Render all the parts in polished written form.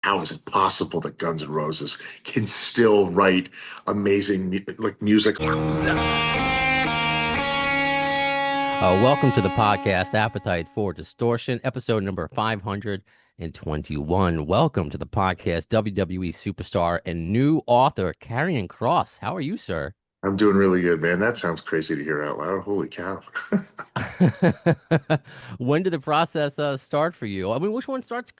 how is it possible that Guns N' Roses can still write amazing like music? Welcome to the podcast, Appetite for Distortion, episode number 521. Welcome to the podcast, WWE superstar and new author, Karrion Kross. How are you, sir? I'm doing really good, man. That sounds crazy to hear out loud. Holy cow. When did the process start for you? I mean, which one sounds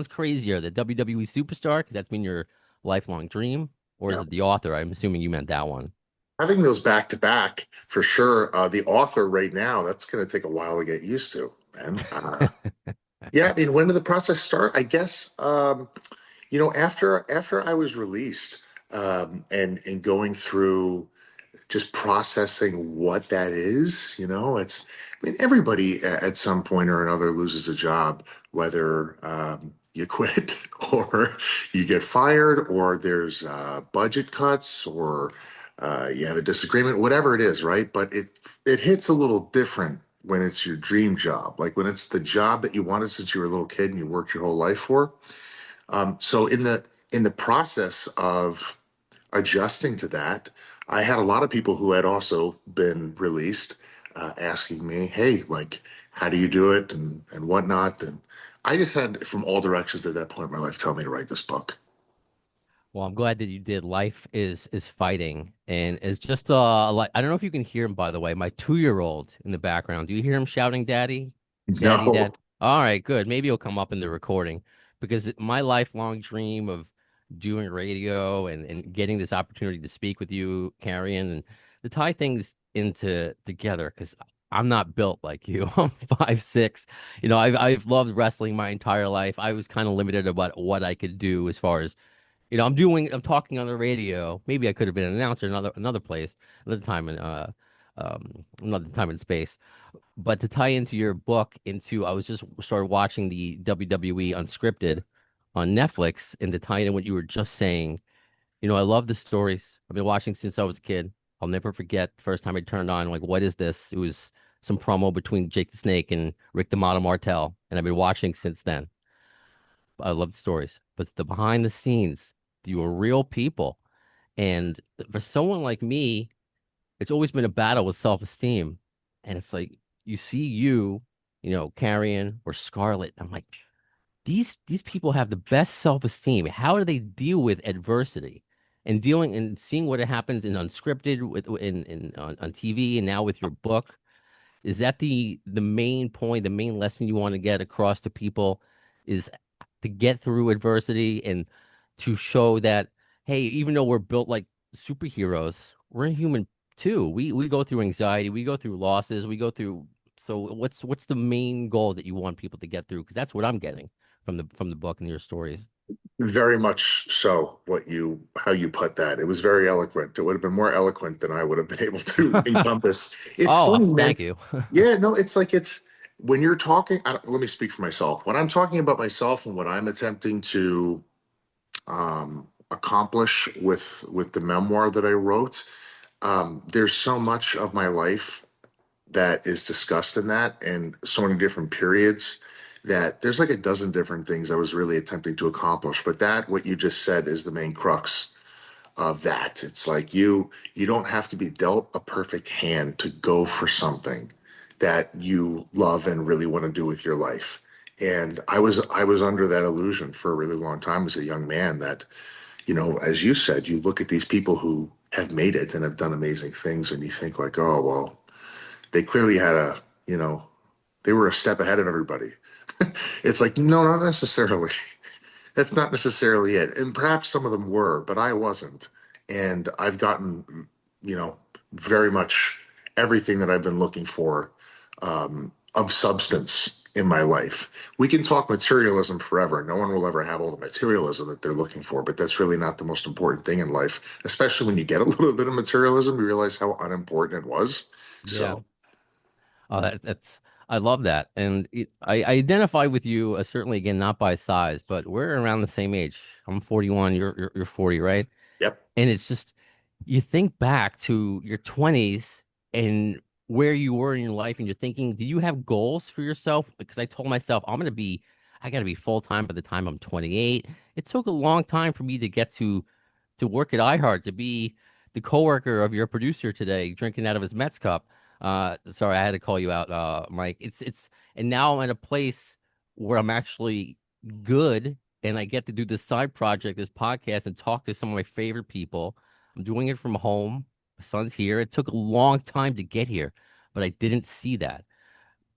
crazier, the WWE superstar, because that's been your lifelong dream, or is Yeah. it the author? I'm assuming you meant that one. Having those back to back for sure. The author right now, that's going to take a while to get used to, man. Yeah, I mean, when did the process start? I guess after I was released, and going through just processing what that is, it's, I mean, everybody at some point or another loses a job, whether you quit or you get fired or there's budget cuts or you have a disagreement, whatever it is, right? But it hits a little different when it's your dream job, like when it's the job that you wanted since you were a little kid and you worked your whole life for. So in the process of adjusting to that, I had a lot of people who had also been released asking me, "Hey, like, how do you do it?" and whatnot. And I just had from all directions at that point in my life tell me to write this book. Well, I'm glad that you did. Life is fighting, and it's just like I don't know if you can hear him, by the way. My 2-year-old in the background. Do you hear him shouting, "Daddy, Daddy, No, Dad"? All right, good. Maybe it'll come up in the recording because my lifelong dream of doing radio and getting this opportunity to speak with you, Carrion, and to tie things into together because I'm not built like you. I'm 5'6". I've loved wrestling my entire life. I was kind of limited about what I could do as far as I'm talking on the radio. Maybe I could have been an announcer in another place, another time in space. But to tie into your book, I was just started watching the WWE Unscripted on Netflix, and to tie in what you were just saying, I love the stories. I've been watching since I was a kid. I'll never forget the first time I turned on, like, what is this? It was some promo between Jake the Snake and Rick the Model Martel, and I've been watching since then. I love the stories, but the behind the scenes, you are real people. And for someone like me, it's always been a battle with self-esteem. And it's like you see Carrion or Scarlett. I'm like, these people have the best self-esteem. How do they deal with adversity and dealing and seeing what happens in unscripted in on TV and now with your book? Is that the main point, the main lesson you want to get across to people is to get through adversity and to show that, hey, even though we're built like superheroes, we're human too. We go through anxiety, we go through losses, we go through. So what's the main goal that you want people to get through? Because that's what I'm getting from the book and your stories. very much so. How you put that, it was very eloquent. It would have been more eloquent than I would have been able to encompass. It's Oh, funny, man. thank you. Yeah, no, it's like it's when you're talking. Let me speak for myself. When I'm talking about myself and what I'm attempting to accomplish with the memoir that I wrote, there's so much of my life that is discussed in that, and so many different periods that there's like a dozen different things I was really attempting to accomplish. But that, what you just said, is the main crux of that. It's like you don't have to be dealt a perfect hand to go for something that you love and really want to do with your life. And I was under that illusion for a really long time as a young man that, as you said, you look at these people who have made it and have done amazing things and you think like, oh, well, they clearly had they were a step ahead of everybody. It's like, no, not necessarily. That's not necessarily it. And perhaps some of them were, but I wasn't. And I've gotten, you know, very much everything that I've been looking for of substance in my life. We can talk materialism forever. No one will ever have all the materialism that they're looking for, but that's really not the most important thing in life, especially when you get a little bit of materialism, you realize how unimportant it was. Yeah. So, Oh, that's I love that, and I identify with you certainly again not by size, but we're around the same age. I'm 41. You're 40, right? yep. And it's just you think back to your 20s and where you were in your life, and you're thinking, do you have goals for yourself? Because I told myself I'm gonna be. I got to be full time by the time I'm 28. It took a long time for me to get to work at iHeart, to be the coworker of your producer today, drinking out of his Mets cup. Sorry, I had to call you out, Mike. And now I'm in a place where I'm actually good, and I get to do this side project, this podcast, and talk to some of my favorite people. I'm doing it from home. My son's here. It took a long time to get here, but I didn't see that.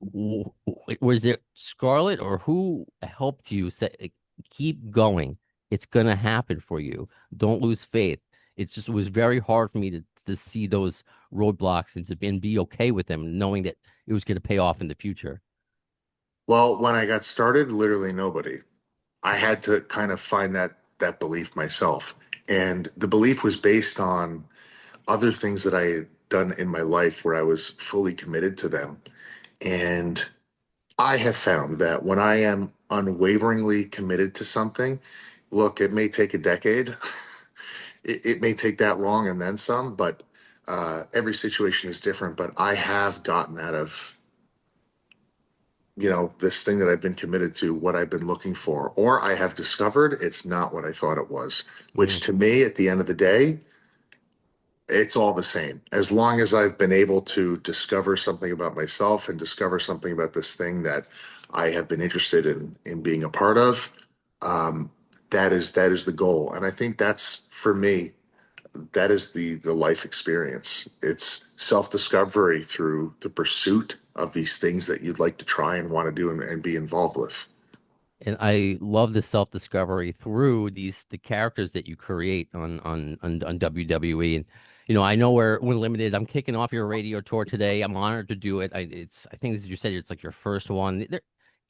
Was it Scarlett or who helped you say, keep going? It's gonna happen for you. Don't lose faith. It was very hard for me to see those roadblocks and be okay with them, knowing that it was going to pay off in the future. Well, when I got started, literally nobody. I had to kind of find that belief myself. And the belief was based on other things that I had done in my life where I was fully committed to them. And I have found that when I am unwaveringly committed to something, look, it may take a decade, it may take that long and then some, but every situation is different. But I have gotten out of, this thing that I've been committed to, what I've been looking for, or I have discovered it's not what I thought it was, which Mm. to me, at the end of the day, it's all the same. As long as I've been able to discover something about myself and discover something about this thing that I have been interested in being a part of, um, that is the goal. And I think that's for me, that is the life experience. It's self-discovery through the pursuit of these things that you'd like to try and want to do and be involved with. And I love the self-discovery through the characters that you create on WWE. And I know we're limited. I'm kicking off your radio tour today. I'm honored to do it. I think as you said, it's like your first one.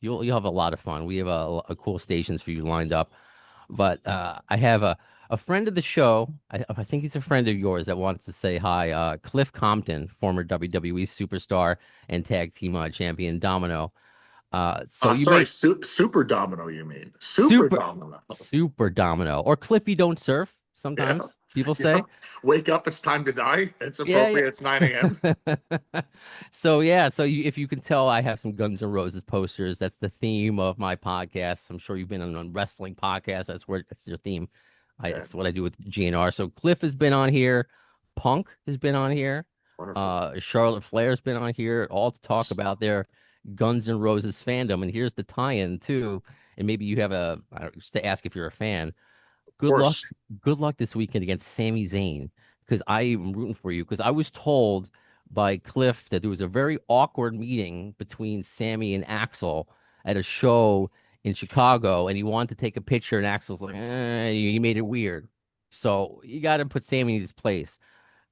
You'll have a lot of fun. We have a cool stations for you lined up. But I have a friend of the show. I think he's a friend of yours that wants to say hi. Cliff Compton, former WWE superstar and tag team champion Domino. So you Sorry, may Super Domino, you mean? Super super Domino. super Domino or Cliffy don't surf. Yeah. Sometimes people Yeah. say, Wake up, it's time to die. It's yeah, appropriate. It's 9 a.m. yeah. So yeah, if you can tell, I have some Guns N' Roses posters. That's the theme of my podcast. I'm sure you've been on wrestling podcasts. That's your theme. Yeah, It's what I do with GNR. So Cliff has been on here, Punk has been on here, wonderful. Charlotte Flair's been on here, all to talk about their Guns N' Roses fandom. And here's the tie-in too. And maybe you have I don't, just to ask if you're a fan. Of Good luck. course. Good luck this weekend against Sami Zayn because I am rooting for you because I was told by Cliff that there was a very awkward meeting between Sammy and Axel at a show in Chicago, and he wanted to take a picture, and Axel's like, he made it weird. So you got to put Sammy in his place.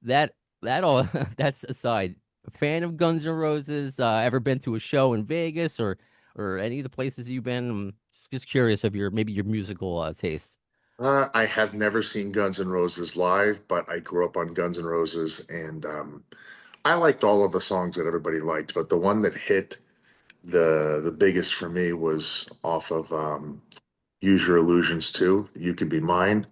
That all that's aside. Fan of Guns N' Roses? Ever been to a show in Vegas or any of the places you've been? I'm just curious of your musical taste. I have never seen Guns N' Roses live, but I grew up on Guns N' Roses, and I liked all of the songs that everybody liked. But the one that hit the biggest for me was off of Use Your Illusions too. You Could Be Mine.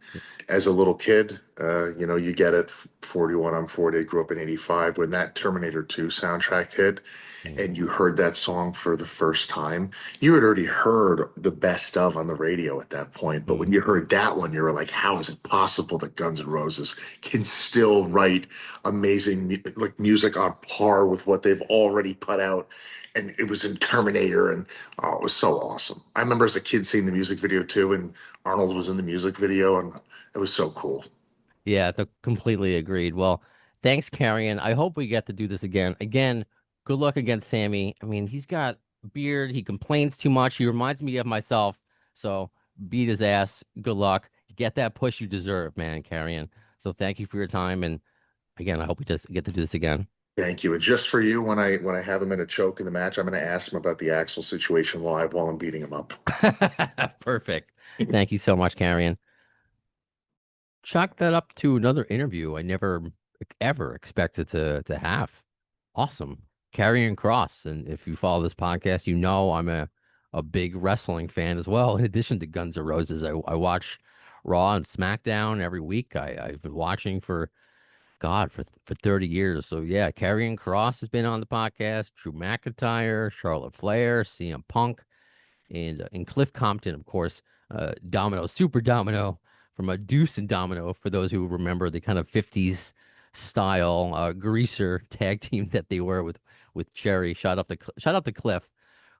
As a little kid, you get it. 41, I'm 40. I grew up in 85 when that Terminator 2 soundtrack hit, Mm. and you heard that song for the first time. You had already heard the best of on the radio at that point, but when Mm. you heard that one, you were like, "How is it possible that Guns N' Roses can still write amazing like music on par with what they've already put out?" And it was in Terminator, and oh, it was so awesome. I remember as a kid seeing the music video too, and Arnold was in the music video, and it was so cool. Yeah, completely agreed. Well, thanks, Karrion. I hope we get to do this again. Again, good luck against Sammy. I mean, he's got a beard. He complains too much. He reminds me of myself. So beat his ass. Good luck. Get that push you deserve, man, Karrion. So thank you for your time. And again, I hope we just get to do this again. Thank you. And just for you, when I have him in a choke in the match, I'm going to ask him about the Axel situation live while I'm beating him up. Perfect. Thank you so much, Karrion. Chalk that up to another interview I never ever expected to have. Awesome. Karrion Kross. And if you follow this podcast, you know I'm a big wrestling fan as well. In addition to Guns N' Roses, I watch Raw and SmackDown every week. I've been watching for God for 30 years. So yeah, Karrion Kross has been on the podcast, Drew McIntyre, Charlotte Flair, CM Punk. and Cliff Compton, of course, Domino, Super Domino from a Deuce and Domino, for those who remember the kind of 50s style greaser tag team that they were with Jerry. Shout out to Cliff,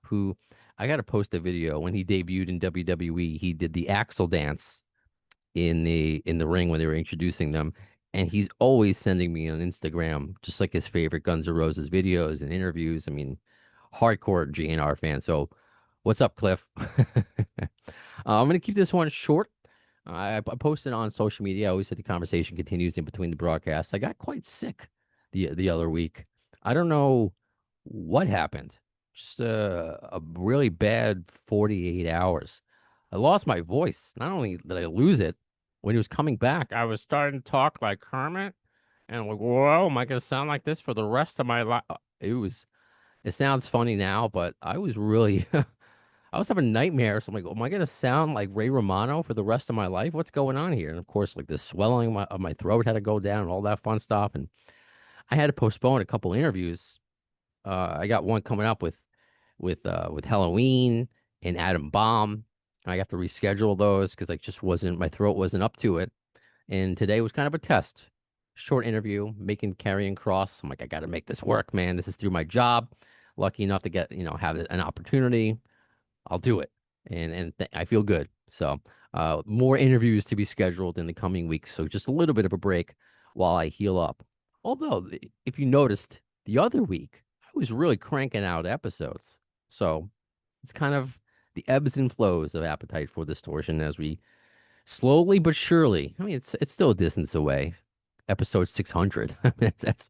who I got to post a video when he debuted in WWE. He did the Axel dance in the ring when they were introducing them. And he's always sending me on Instagram just like his favorite Guns N' Roses videos and interviews. I mean, hardcore GNR fan. So, what's up, Cliff? I'm gonna keep this one short. I posted on social media. I always said the conversation continues in between the broadcasts. I got quite sick the other week. I don't know what happened. Just a really bad 48 hours. I lost my voice. Not only did I lose it, when he was coming back, I was starting to talk like Kermit, and I'm like, whoa, am I gonna sound like this for the rest of my life? It sounds funny now, but I was really, I was having nightmares. I'm like, am I gonna sound like Ray Romano for the rest of my life? What's going on here? And of course, like the swelling of my throat had to go down and all that fun stuff. And I had to postpone a couple interviews. I got one coming up with Halloween and Adam Bomb. I have to reschedule those because I just wasn't my throat wasn't up to it. And today was kind of a test. Short interview, making Karrion Kross. I'm like, I got to make this work, man. This is through my job. Lucky enough to get, have an opportunity. I'll do it. And I feel good. So, more interviews to be scheduled in the coming weeks. So just a little bit of a break while I heal up. Although, if you noticed the other week, I was really cranking out episodes. So it's kind of the ebbs and flows of Appetite for Distortion as we slowly but surely. I mean, it's still a distance away. Episode 600. That's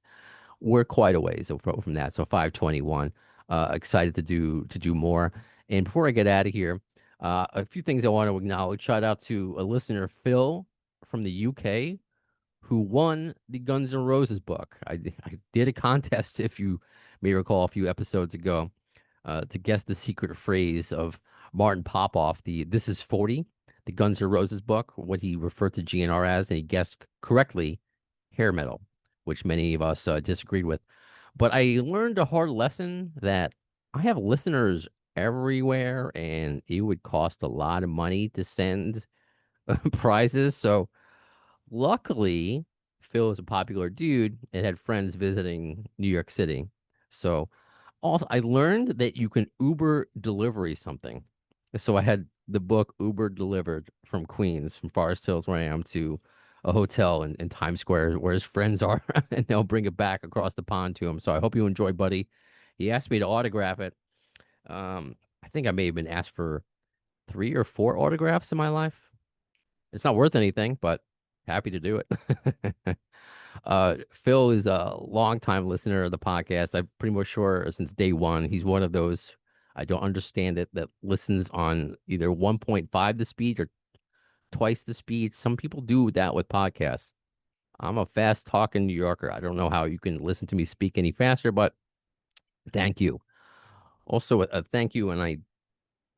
we're quite a ways from that. So 521. Excited to do more. And before I get out of here, a few things I want to acknowledge. Shout out to a listener, Phil from the UK, who won the Guns N' Roses book. I did a contest, if you may recall, a few episodes ago, to guess the secret phrase of Martin Popoff, the This Is 40, the Guns N' Roses book, what he referred to GNR as, and he guessed correctly hair metal, which many of us disagreed with. But I learned a hard lesson that I have listeners everywhere, and it would cost a lot of money to send prizes. So luckily, Phil is a popular dude and had friends visiting New York City. So also, I learned that you can Uber delivery something. So I had the book Uber delivered from Queens, from Forest Hills, where I am, to a hotel in Times Square where his friends are, and they'll bring it back across the pond to him. So I hope you enjoy, buddy. He asked me to autograph it. I think I may have been asked for 3 or 4 autographs in my life. It's not worth anything, but happy to do it. Phil is a longtime listener of the podcast. I'm pretty much sure since day one. He's one of those, I don't understand it, that listens on either 1.5 the speed or twice the speed. Some people do that with podcasts. I'm a fast talking New Yorker. I don't know how you can listen to me speak any faster, but thank you. Also, a thank you, and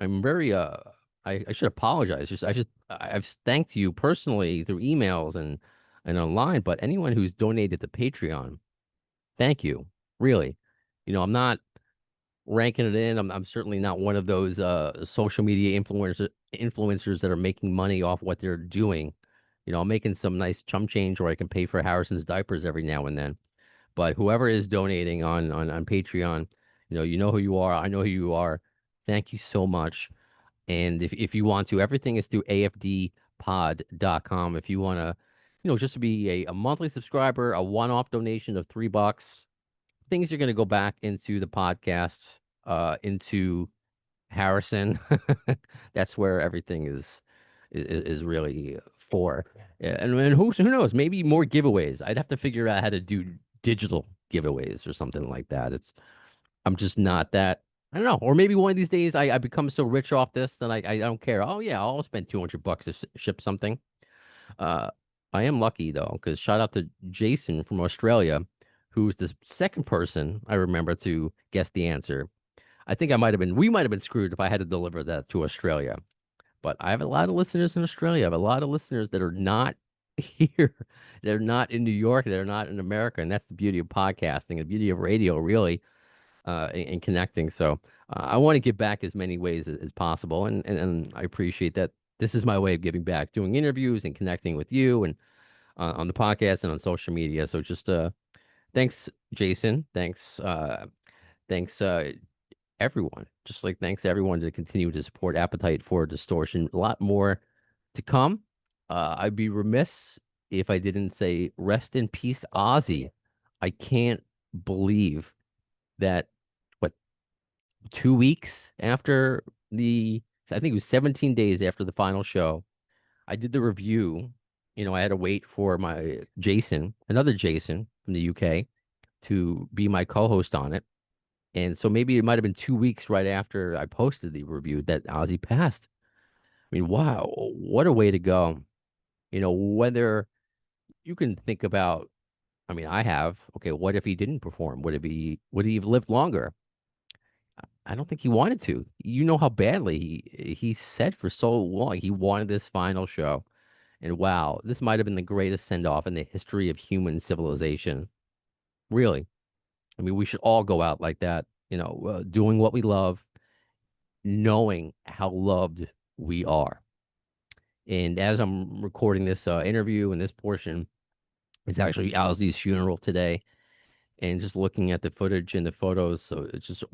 I'm very I should apologize. I've thanked you personally through emails and online, but anyone who's donated to Patreon, thank you. Really. I'm not ranking it in. I'm certainly not one of those social media influencers that are making money off what they're doing. I'm making some nice chump change where I can pay for Harrison's diapers every now and then. But whoever is donating on Patreon, you know who you are. I know who you are. Thank you so much. And if you want to, everything is through afdpod.com. If you want to, just to be a monthly subscriber, a one-off donation of $3, things are going to go back into the podcast, into Harrison. That's where everything is really for. Yeah, and who knows? Maybe more giveaways. I'd have to figure out how to do digital giveaways or something like that. I'm just not that. I don't know. Or maybe one of these days I become so rich off this that I don't care. Oh yeah, I'll spend $200 to ship something. Uh, I am lucky though, because shout out to Jason from Australia, who's the second person I remember to guess the answer. I think we might have been screwed if I had to deliver that to Australia. But I have a lot of listeners in Australia. I have a lot of listeners that are not here. They're not in New York. They're not in America. And that's the beauty of podcasting, the beauty of radio, really. and connecting. So I want to give back as many ways as possible, and I appreciate that. This is my way of giving back, doing interviews and connecting with you and on the podcast and on social media. So just thanks, Jason. Thanks everyone. Just like thanks everyone to continue to support Appetite for Distortion. A lot more to come. I'd be remiss if I didn't say rest in peace, Ozzy. I can't believe that what 2 weeks after I think it was 17 days after the final show, I did the review. I had to wait for my Jason, another Jason from the UK, to be my co-host on it. And so maybe it might have been 2 weeks right after I posted the review that Ozzy passed. I mean, wow, what a way to go. Whether you can think about, I mean, I have, okay, what if he didn't perform? Would he have lived longer? I don't think he wanted to. You know how badly he said for so long he wanted this final show. And wow, this might have been the greatest send-off in the history of human civilization. Really. I mean, we should all go out like that, doing what we love, knowing how loved we are. And as I'm recording this interview and this portion, it's actually Ozzy's funeral today. And just looking at the footage and the photos, so it's just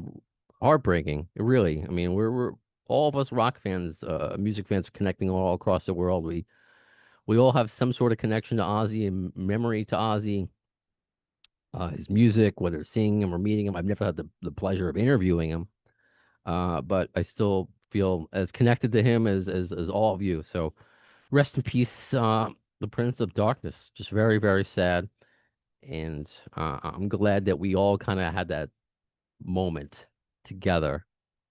heartbreaking. It really, I mean, we're all of us rock fans, music fans, connecting all across the world. We all have some sort of connection to Ozzy and memory to Ozzy, his music, whether seeing him or meeting him. I've never had the pleasure of interviewing him, but I still feel as connected to him as all of you. So rest in peace, the Prince of Darkness. Just very, very sad. And I'm glad that we all kind of had that moment together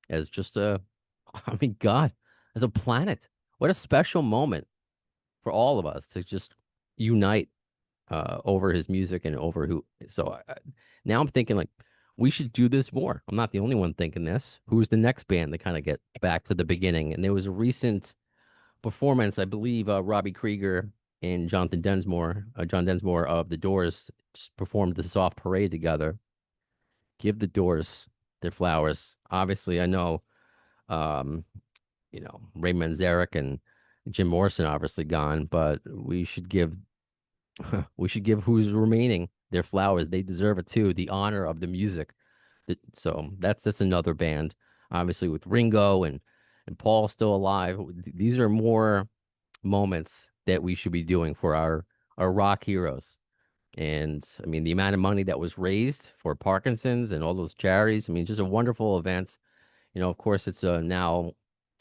as just I mean, God, as a planet. What a special moment for all of us to just unite over his music and over who. So now I'm thinking like we should do this more. I'm not the only one thinking this. Who's the next band to kind of get back to the beginning? And there was a recent performance, I believe, Robbie Krieger and John Densmore of The Doors just performed the Soft Parade together. Give The Doors their flowers. Obviously, I know, um, Ray Manzarek and Jim Morrison obviously gone, but we should give who's remaining their flowers. They deserve it too. The honor of the music. So that's just another band, obviously with Ringo and Paul still alive. These are more moments that we should be doing for our rock heroes. And I mean, the amount of money that was raised for Parkinson's and all those charities. I mean, just a wonderful event. Of course, it's now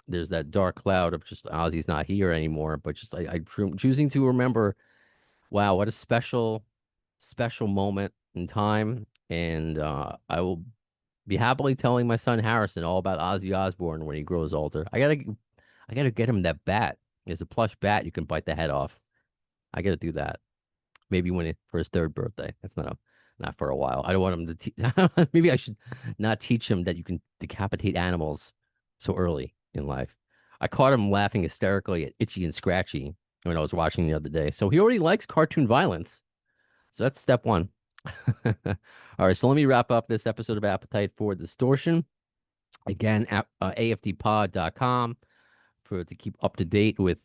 there's that dark cloud of just Ozzy's not here anymore. But just I'm choosing to remember. Wow, what a special moment in time. And I will be happily telling my son Harrison all about Ozzy Osbourne when he grows older. I gotta get him that bat. There's a plush bat you can bite the head off. I gotta do that. Maybe for his third birthday. That's not for a while. I don't want him to maybe I should not teach him that you can decapitate animals so early in life. I caught him laughing hysterically at Itchy and Scratchy when I was watching the other day. So he already likes cartoon violence. So that's step one. All right, so let me wrap up this episode of Appetite for Distortion. Again, afdpod.com to keep up to date with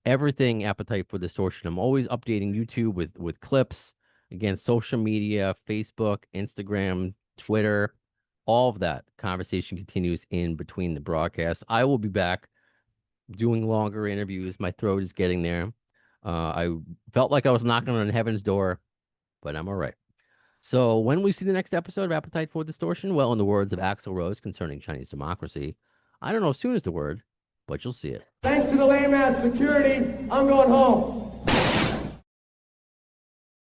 everything Appetite for Distortion. I'm always updating YouTube with clips. Again, social media, Facebook, Instagram, Twitter, all of that conversation continues in between the broadcasts. I will be back doing longer interviews. My throat is getting there. I felt like I was knocking on heaven's door, but I'm all right. So when we see the next episode of Appetite for Distortion, well, in the words of Axl Rose concerning Chinese democracy, I don't know as soon as the word, but you'll see it. Thanks to the lame ass security, I'm going home.